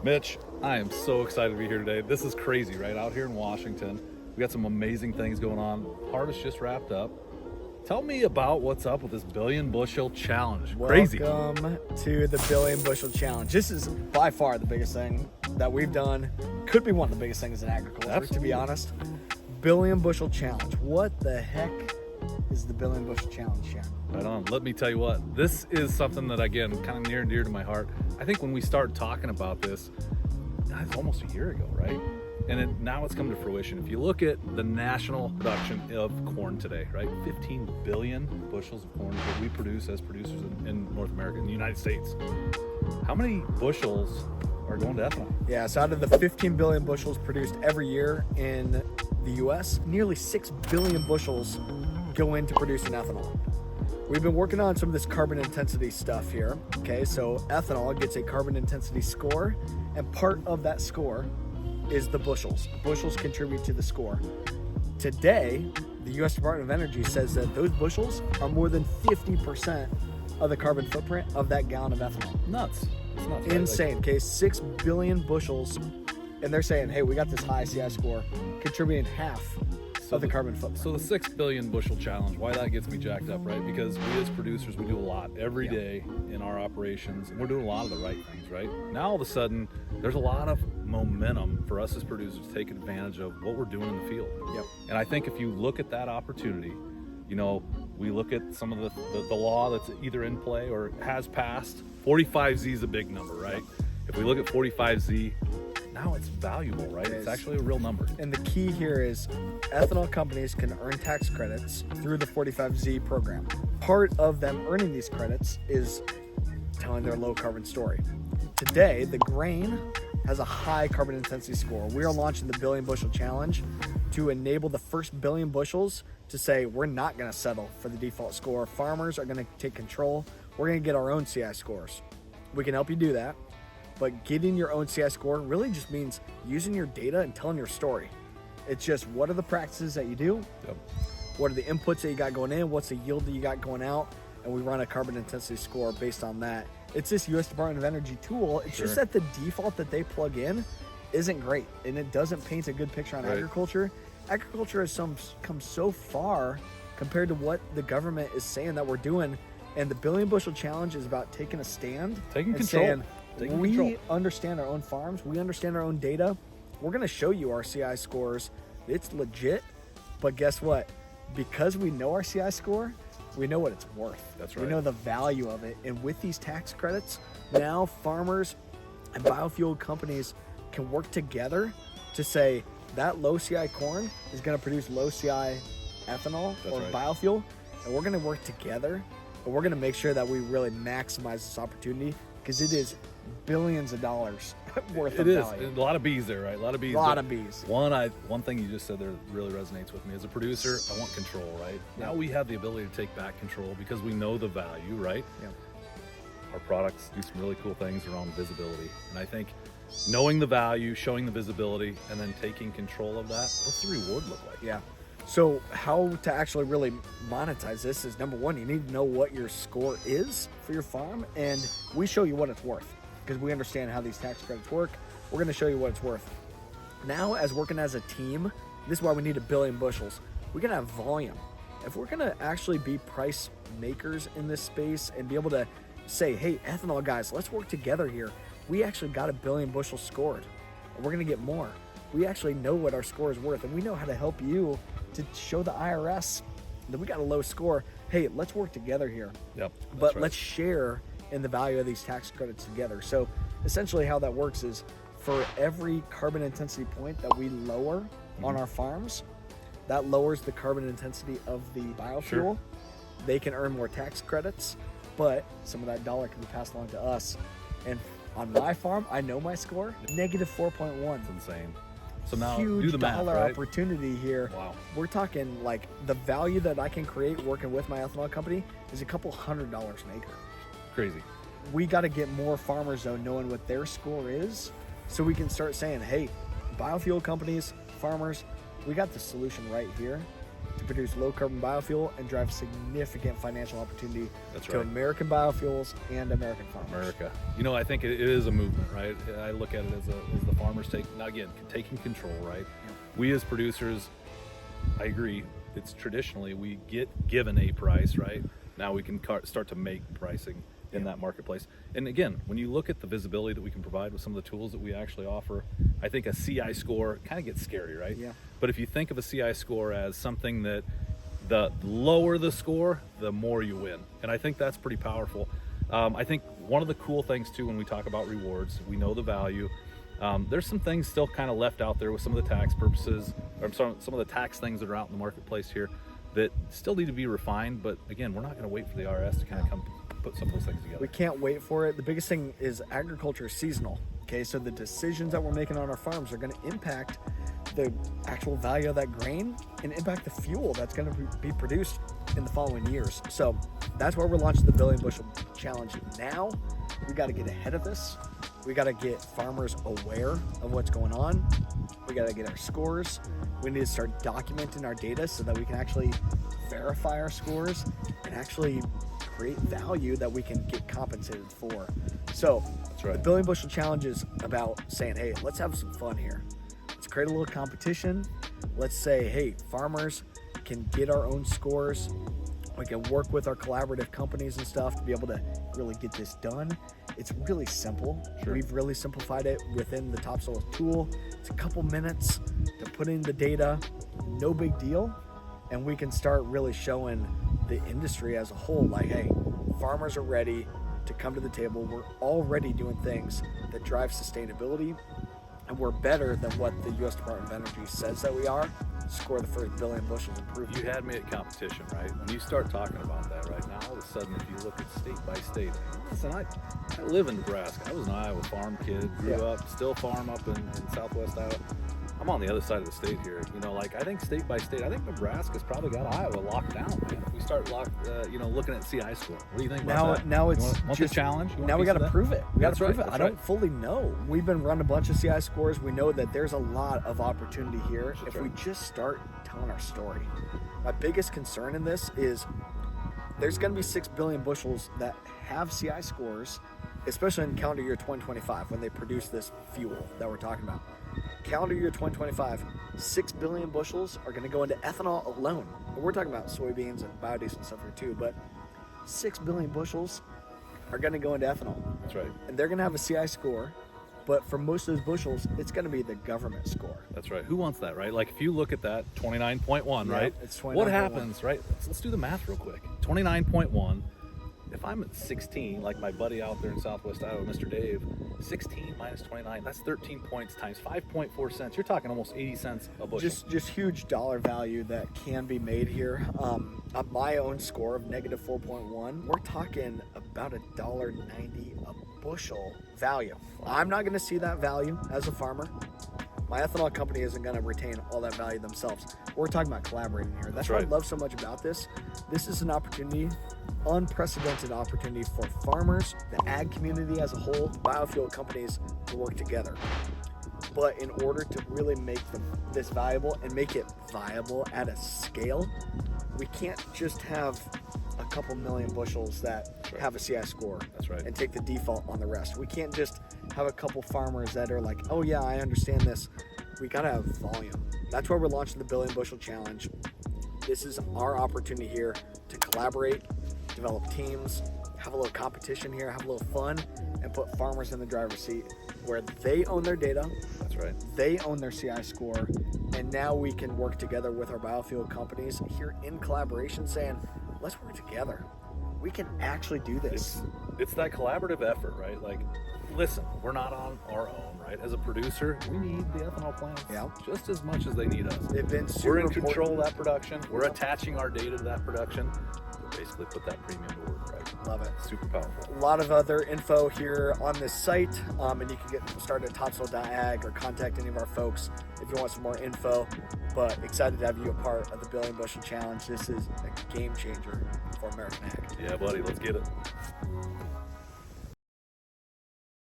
Mitch, I am so excited to be here today. This is crazy, right? Out here in Washington, we got some amazing things going on. Harvest just wrapped up. Tell me about what's up with this Billion Bushel Challenge. Crazy. Welcome to the Billion Bushel Challenge. This is by far the biggest thing that we've done. Could be one of the biggest things in agriculture, Absolutely. to be honest. Billion Bushel Challenge. What the heck is the Billion Bushel Challenge, Sharon? Right on. Let me tell you what, this is something that, again, kind of near and dear to my heart. I think when we started talking about this, it's almost a year ago, right? And now it's come to fruition. If you look at the national production of corn today, right? 15 billion bushels of corn that we produce as producers in North America, in the United States. How many bushels are going to ethanol? Yeah, so out of the 15 billion bushels produced every year in the US, nearly 6 billion bushels go into producing ethanol. We've been working on some of this carbon intensity stuff here. Okay, so ethanol gets a carbon intensity score, and part of that score is the bushels. Bushels contribute to the score. Today, the U.S. Department of Energy says that those bushels are more than 50% of the carbon footprint of that gallon of ethanol. Nuts. It's nuts, right? Insane. Okay, 6 billion bushels, and they're saying, hey, we got this high CI score, contributing half of the carbon footprint. So the 6 billion bushel challenge, why that gets me jacked up, right? Because we as producers, we do a lot every day in our operations, and we're doing a lot of the right things, right? Now all of a sudden, there's a lot of momentum for us as producers to take advantage of what we're doing in the field. Yep. And I think if you look at that opportunity, you know, we look at some of the law that's either in play or has passed. 45Z is a big number, right? If we look at 45Z, now it's valuable, right? It's actually a real number. And the key here is ethanol companies can earn tax credits through the 45Z program. Part of them earning these credits is telling their low carbon story. Today, the grain has a high carbon intensity score. We are launching the Billion Bushel Challenge to enable the first billion bushels to say we're not going to settle for the default score. Farmers are going to take control. We're going to get our own CI scores. We can help you do that. But getting your own CI score really just means using your data and telling your story. It's just, what are the practices that you do? Yep. What are the inputs that you got going in? What's the yield that you got going out? And we run a carbon intensity score based on that. It's this U.S. Department of Energy tool. It's just that the default that they plug in isn't great, and it doesn't paint a good picture on agriculture. Agriculture has come so far compared to what the government is saying that we're doing. And the Billion Bushel Challenge is about taking a stand, Taking and control. saying, we understand our own farms. We understand our own data. We're going to show you our CI scores. It's legit. But guess what? Because we know our CI score, we know what it's worth. That's right. We know the value of it. And with these tax credits, now farmers and biofuel companies can work together to say that low CI corn is going to produce low CI ethanol or biofuel. And we're going to work together. And we're going to make sure that we really maximize this opportunity, because it is billions of dollars worth of value. A lot of bees there, right? A lot of bees. One thing you just said there really resonates with me. As a producer, I want control, right? Now we have the ability to take back control because we know the value, right? Yep. Our products do some really cool things around visibility. And I think knowing the value, showing the visibility, and then taking control of that, what's the reward look like? Yeah. So how to actually really monetize this is, number one, you need to know what your score is for your farm, and we show you what it's worth because we understand how these tax credits work. We're going to show you what it's worth. Now, as working as a team, this is why we need a billion bushels. We're going to have volume. If we're going to actually be price makers in this space and be able to say, hey, ethanol guys, let's work together here. We actually got a billion bushels scored, and we're going to get more. We actually know what our score is worth, and we know how to help you to show the IRS that we got a low score. Hey, let's work together here. Yep. But let's share in the value of these tax credits together. So essentially how that works is, for every carbon intensity point that we lower on our farms, that lowers the carbon intensity of the biofuel. Sure. They can earn more tax credits, but some of that dollar can be passed along to us. And on my farm, I know my score, negative 4.1. It's insane. So now Huge do the math, dollar right? opportunity here. Wow. We're talking like the value that I can create working with my ethanol company is a couple $100 an acre. Crazy. We got to get more farmers though knowing what their score is, so we can start saying, hey, biofuel companies, farmers, we got the solution right here. to produce low carbon biofuel and drive significant financial opportunity That's to right. American biofuels and American farmers. America. I think it is a movement, right? I look at it as the farmers taking control, right? Yeah. We as producers, I agree, it's traditionally we get given a price, right? Now we can start to make pricing in that marketplace. And again, when you look at the visibility that we can provide with some of the tools that we actually offer, I think a CI score kind of gets scary, right? Yeah. But if you think of a CI score as something that the lower the score, the more you win. And I think that's pretty powerful. I think one of the cool things too, when we talk about rewards, we know the value. There's some things still kind of left out there with some of the tax purposes, or some of the tax things that are out in the marketplace here that still need to be refined. But again, we're not going to wait for the IRS to kind of come put some of those things together. We can't wait for it. The biggest thing is agriculture is seasonal. Okay, so the decisions that we're making on our farms are going to impact the actual value of that grain and impact the fuel that's going to be produced in the following years. So that's why we're launching the Billion Bushel Challenge now. We got to get ahead of this. We got to get farmers aware of what's going on. We got to get our scores. We need to start documenting our data so that we can actually verify our scores and actually create value that we can get compensated for. So That's right. the Billion Bushel Challenge is about saying, hey, let's have some fun here. Let's create a little competition. Let's say, hey, farmers can get our own scores. We can work with our collaborative companies and stuff to be able to really get this done. It's really simple. Sure. We've really simplified it within the Topsoil tool. It's a couple minutes to put in the data, no big deal. And we can start really showing the industry as a whole, like, hey, farmers are ready to come to the table. We're already doing things that drive sustainability, and we're better than what the U.S. Department of Energy says that we are. Score the first billion bushels improvement. You had me at competition, right? When you start talking about that right now, all of a sudden, if you look at state by state, listen, I live in Nebraska. I was an Iowa farm kid, grew up, still farm up in southwest Iowa. I'm on the other side of the state here. I think state by state, I think Nebraska's probably got Iowa locked down, man. If we start looking at CI score. What do you think about that? Now it's want just the challenge? Now we got to prove it. We got to That's prove right, it. that's I don't right. fully know. We've been running a bunch of CI scores. We know that there's a lot of opportunity here That's if we right. just start telling our story. My biggest concern in this is there's going to be 6 billion bushels that have CI scores, especially in calendar year 2025 when they produce this fuel that we're talking about. Calendar year 2025, 6 billion bushels are going to go into ethanol alone. And we're talking about soybeans and biodiesel and stuff here too, but 6 billion bushels are going to go into ethanol. That's right. And they're going to have a CI score, but for most of those bushels, it's going to be the government score. That's right. Who wants that, right? Like if you look at that 29.1, Yeah, right? it's What 29.1. happens, right? Let's do the math real quick. 29.1. If I'm at 16, like my buddy out there in southwest Iowa, Mr. Dave, 16 minus 29, that's 13 points times 5.4 cents. You're talking almost 80 cents a bushel. Just huge dollar value that can be made here. On my own score of negative 4.1, we're talking about $1.90 a bushel value. I'm not going to see that value as a farmer. My ethanol company isn't going to retain all that value themselves. We're talking about collaborating here. That's what right. I love so much about this. This is an opportunity, unprecedented opportunity for farmers, the ag community as a whole, biofuel companies to work together. But in order to really make this valuable and make it viable at a scale, we can't just have a couple million bushels that have a CI score. That's right. And take the default on the rest. We can't just have a couple farmers that are like, oh yeah, I understand this. We gotta have volume. That's why we're launching the Billion Bushel Challenge. This is our opportunity here to collaborate, develop teams, have a little competition here, have a little fun, and put farmers in the driver's seat where they own their data. That's right. They own their CI score, and now we can work together with our biofuel companies here in collaboration saying, let's work together. We can actually do this. It's that collaborative effort, right? Like, listen, we're not on our own, right? As a producer, we need the ethanol plants just as much as they need us. They've been super We're in important. control of that production. We're attaching our data to that production. We basically put that premium to work, right? Love it. Super powerful. A lot of other info here on this site, and you can get started at topsoil.ag or contact any of our folks if you want some more info. But excited to have you a part of the Billion Bushel Challenge. This is a game changer for American ag. Yeah, buddy, let's get it.